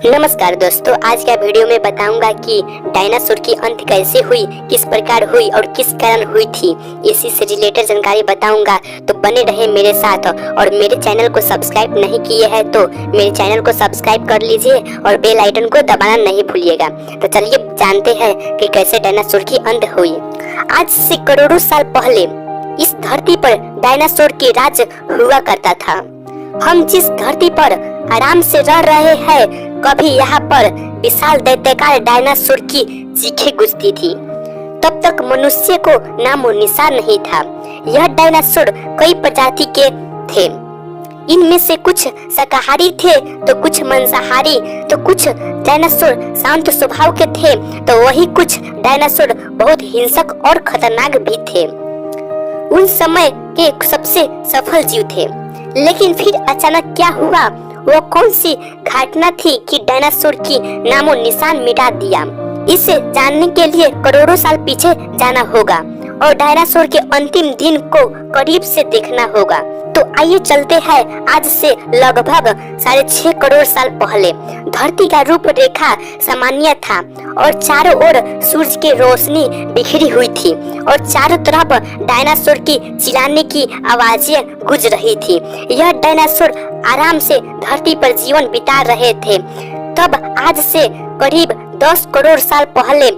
नमस्कार दोस्तों, आज का वीडियो में बताऊंगा कि डायनासोर की अंत कैसे हुई, किस प्रकार हुई और किस कारण हुई थी। इसी से रिलेटेड जानकारी बताऊंगा, तो बने रहे मेरे साथ। और मेरे चैनल को सब्सक्राइब नहीं किए हैं तो मेरे चैनल को सब्सक्राइब कर लीजिए और बेल आइकन को दबाना नहीं भूलिएगा। तो चलिए जानते हैं कि कैसे डायनासोर की अंत हुई। आज से करोड़ों साल पहले इस धरती पर डायनासोर के राज हुआ करता था। हम जिस धरती पर आराम से रह रहे हैं, कभी यहाँ पर विशाल दैत्याकार डायनासोर की चीखें गूंजती थी। तब तक मनुष्य को नामो निशान नहीं था। यह डायनासोर कई प्रजाति के थे। इनमें से कुछ शाकाहारी थे तो कुछ मांसाहारी, तो कुछ डायनासोर शांत स्वभाव के थे, तो वही कुछ डायनासोर बहुत हिंसक और खतरनाक भी थे। उन समय के सबसे सफल जीव थे। लेकिन फिर अचानक क्या हुआ, वो कौन सी घटना थी कि डायनासोर की नामो निशान मिटा दिया। इसे जानने के लिए करोड़ों साल पीछे जाना होगा और डायनासोर के अंतिम दिन को करीब से देखना होगा। तो आइए चलते हैं आज से लगभग 6.5 करोड़ साल पहले। धरती का रूप रेखा सामान्य था और चारों ओर सूरज की रोशनी बिखरी हुई थी और चारों तरफ डायनासोर की चिल्लाने की आवाजें गूंज रही थी। यह डायनासोर आराम से धरती पर जीवन बिता रहे थे। तब आज से करीब 10 करोड़ साल पहले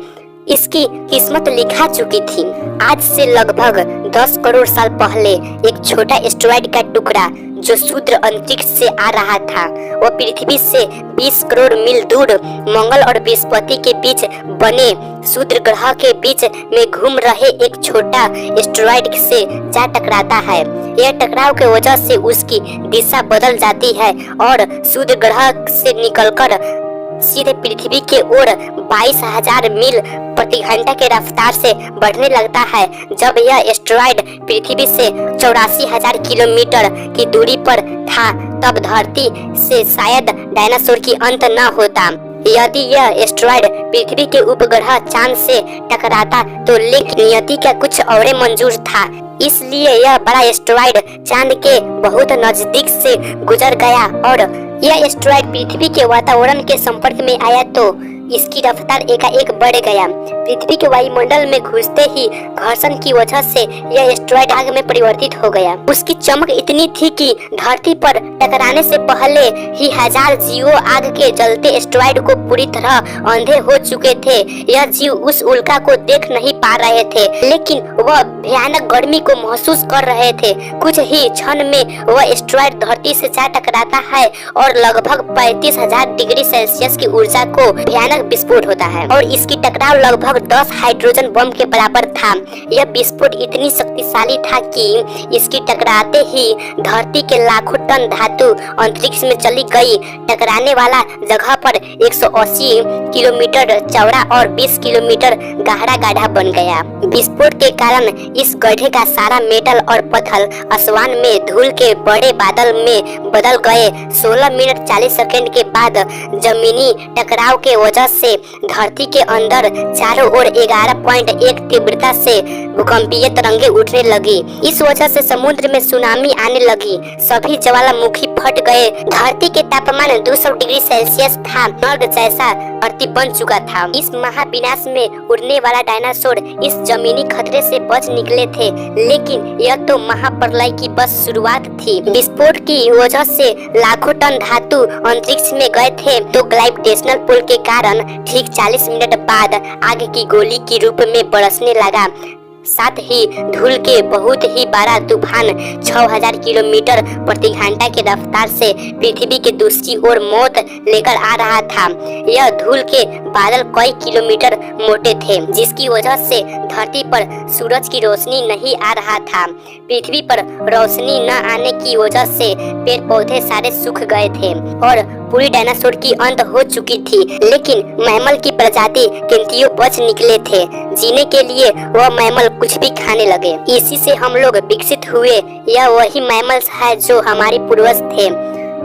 इसकी किस्मत लिखा चुकी थी। आज से लगभग 10 करोड़ साल पहले एक छोटा एस्टेरॉयड का टुकड़ा जो शुद्ध अंतरिक्ष से आ रहा था, वो पृथ्वी से 20 करोड़ मील दूर मंगल और बृहस्पति के बीच बने शुद्ध ग्रह के बीच में घूम रहे एक छोटा एस्टेरॉयड से जा टकराता है। यह टकराव के वजह से उसकी दिशा बदल जाती है और शुद्ध ग्रह से निकलकर सीधे पृथ्वी के ओर 22,000 मील प्रति घंटा के रफ्तार से बढ़ने लगता है। जब यह एस्टेरॉयड पृथ्वी से 84,000 किलोमीटर की दूरी पर था, तब धरती से शायद डायनासोर की अंत न होता। यदि यह एस्टेरॉयड पृथ्वी के उपग्रह चांद से टकराता तो लेकिन नियति का कुछ और मंजूर था, इसलिए यह बड़ा एस्टेरॉयड चांद के बहुत नजदीक से गुजर गया और यह एस्टेरॉयड पृथ्वी के वातावरण के संपर्क में आया तो इसकी रफ्तार एकाएक बढ़ गया। पृथ्वी के वायुमंडल में घुसते ही घर्षण की वजह से यह एस्टेरॉयड आग में परिवर्तित हो गया। उसकी चमक इतनी थी कि धरती पर टकराने से पहले ही 1000 जीवों आग के जलते एस्टेरॉयड को पूरी तरह अंधे हो चुके थे। यह जीव उस उल्का को देख नहीं पा रहे थे, लेकिन वह भयानक गर्मी को महसूस कर रहे थे। कुछ ही क्षण में वह एस्टेरॉयड धरती से जा टकराता है और लगभग 35,000 डिग्री सेल्सियस की ऊर्जा को भयानक विस्फोट होता है और इसकी टकराव लगभग 10 हाइड्रोजन बम के बराबर था। यह विस्फोट इतनी शक्तिशाली था कि इसकी टकराते ही धरती के लाखों टन धातु अंतरिक्ष में चली गई। टकराने वाला जगह पर 180 किलोमीटर चौड़ा और 20 किलोमीटर गहरा गड्ढा बन गया। विस्फोट के कारण इस गड्ढे का सारा मेटल और पत्थर आसमान में धूल के बड़े बादल में बदल गए। 16 मिनट 40 सेकंड के बाद जमीनी टकराव के वजह से धरती के अंदर चारों ओर 11.1 तीव्रता से भूकंपीय तरंगे उठने लगी। इस वजह से समुद्र में सुनामी आने लगी। सभी ज्वालामुखी फट गए। धरती के तापमान 200 डिग्री सेल्सियस था। नर्क जैसा धरती बन चुका था। इस महाविनाश में उड़ने वाला डायनासोर इस जमीनी खतरे से बच निकले थे, लेकिन यह तो महाप्रलय की बस शुरुआत थी। विस्फोट की वजह से लाखों टन धातु अंतरिक्ष में गए थे, तो ग्रेविटेशनल पुल के कारण ठीक 40 मिनट बाद आग की गोली के रूप में बरसने लगा। साथ ही धूल के बहुत ही बड़ा तूफान 6000 किलोमीटर प्रति घंटा के रफ्तार से पृथ्वी के दूसरी ओर मौत लेकर आ रहा था। यह धूल के बादल कई किलोमीटर मोटे थे, जिसकी वजह से धरती पर सूरज की रोशनी नहीं आ रहा था। पृथ्वी पर रोशनी न आने की वजह से पेड़ पौधे सारे सूख गए थे और पूरी डायनासोर की अंत हो चुकी थी। लेकिन मैमल की प्रजाति गिनतियों बच निकले थे। जीने के लिए वह मैमल कुछ भी खाने लगे। इसी से हम लोग विकसित हुए। यह वही मैमल्स है जो हमारे पूर्वज थे।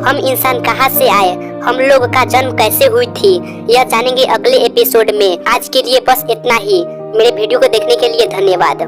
हम इंसान कहाँ से आए, हम लोग का जन्म कैसे हुई थी, यह जानेंगे अगले एपिसोड में। आज के लिए बस इतना ही। मेरे वीडियो को देखने के लिए धन्यवाद।